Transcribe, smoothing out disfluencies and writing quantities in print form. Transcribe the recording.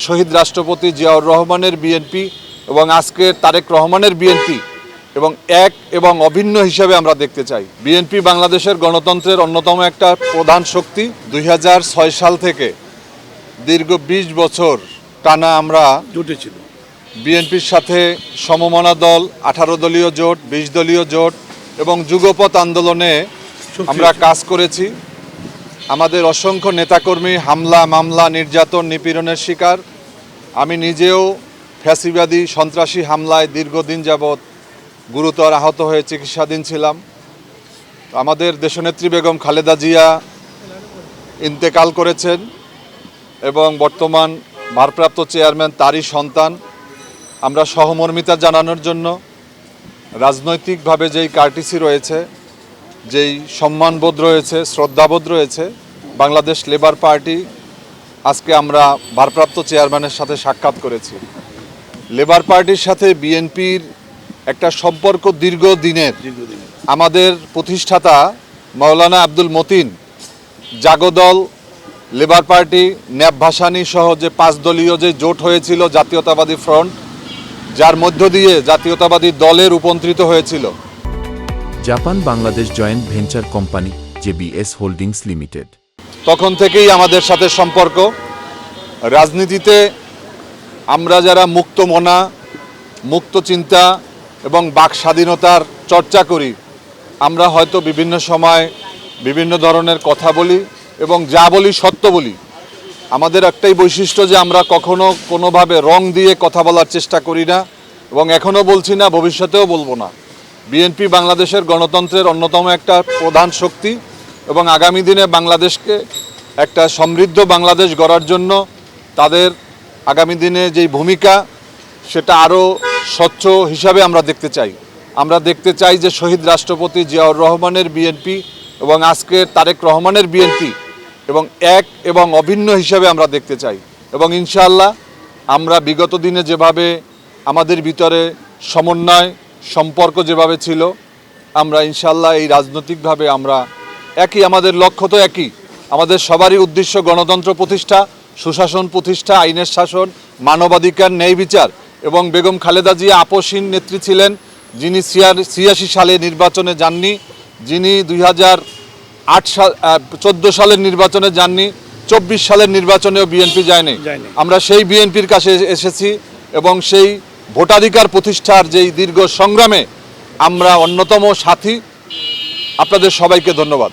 শহীদ রাষ্ট্রপতি জিয়াউর রহমানের বিএনপি এবং আজকে তারেক রহমানের বিএনপি এবং এক এবং অভিন্ন হিসেবে আমরা দেখতে চাই। বিএনপি বাংলাদেশের গণতন্ত্রের অন্যতম একটা প্রধান শক্তি। 2006 সাল থেকে দীর্ঘ 20 বছর টানা আমরা জুটেছিল বিএনপির সাথে সমমনা দল, 18 দলীয় জোট, 20 দলীয় জোট এবং যুগপৎ আন্দোলনে আমরা কাজ করেছি। আমাদের অসংখ্য নেতাকর্মী হামলা, মামলা, নির্যাতন, নিপীড়নের শিকার। আমি নিজেও ফ্যাসিবাদী সন্ত্রাসী হামলায় দীর্ঘদিন যাবৎ গুরুতর আহত হয়ে চিকিৎসাধীন ছিলাম। আমাদের দেশনেত্রী বেগম খালেদা জিয়া ইন্তেকাল করেছেন এবং বর্তমান ভারপ্রাপ্ত চেয়ারম্যান তারই সন্তান। আমরা সহমর্মিতা জানানোর জন্য রাজনৈতিকভাবে যেই কার্টিসি রয়েছে, যেই সম্মানবোধ রয়েছে, শ্রদ্ধাবোধ রয়েছে, বাংলাদেশ লেবার পার্টি আজকে আমরা ভারপ্রাপ্ত চেয়ারম্যানের সাথে সাক্ষাৎ করেছি। লেবার পার্টির সাথে বিএনপির একটা সম্পর্ক দীর্ঘদিনের। আমাদের প্রতিষ্ঠাতা মাওলানা Abdul Matin Jagodal, labour party, nap Bhasani সহ যে 5 দলীয় যে জোট হয়েছিল জাতীয়তাবাদী ফ্রন্ট, যার মধ্য দিয়ে জাতীয়তাবাদী দলে রূপান্তরিত হয়েছিল। Japan Bangladesh joint venture company JBS holdings limited. তখন থেকেই আমাদের সাথে সম্পর্ক। রাজনীতিতে আমরা যারা মুক্ত মনা, মুক্ত চিন্তা এবং বাক স্বাধীনতার চর্চা করি, আমরা হয়তো বিভিন্ন সময় বিভিন্ন ধরনের কথা বলি এবং যা বলি সত্য বলি। আমাদের একটাই বৈশিষ্ট্য যে আমরা কখনো কোনোভাবে রং দিয়ে কথা বলার চেষ্টা করি না এবং এখনও বলছি না, ভবিষ্যতেও বলবো না। বিএনপি বাংলাদেশের গণতন্ত্রের অন্যতম একটা প্রধান শক্তি এবং আগামী দিনে বাংলাদেশকে একটা সমৃদ্ধ বাংলাদেশ গড়ার জন্য তাদের আগামী দিনে যেই ভূমিকা, সেটা আরও স্বচ্ছ হিসাবে আমরা দেখতে চাই। আমরা দেখতে চাই যে শহীদ রাষ্ট্রপতি জিয়াউর রহমানের বিএনপি এবং আজকে তারেক রহমানের বিএনপি এবং এক এবং অভিন্ন হিসাবে আমরা দেখতে চাই। এবং ইনশাআল্লাহ আমরা বিগত দিনে যেভাবে আমাদের ভিতরে সমন্বয় সম্পর্ক যেভাবে ছিল, আমরা ইনশাআল্লাহ এই রাজনৈতিকভাবে আমরা একই, আমাদের লক্ষ্য তো একই। আমাদের সবারই উদ্দেশ্য গণতন্ত্র প্রতিষ্ঠা, সুশাসন প্রতিষ্ঠা, আইনের শাসন, মানবাধিকার, ন্যায় বিচার। এবং বেগম খালেদা জিয়া আপসহীন নেত্রী ছিলেন, যিনি 86 সালে নির্বাচনে যাননি, যিনি 2014 সালের নির্বাচনে যাননি, 24 সালের নির্বাচনেও বিএনপি যায়নি। আমরা সেই বিএনপির কাছে এসেছি এবং সেই ভোটাধিকার প্রতিষ্ঠার যেই দীর্ঘ সংগ্রামে আমরা অন্যতম সাথী। আপনাদের সবাইকে ধন্যবাদ।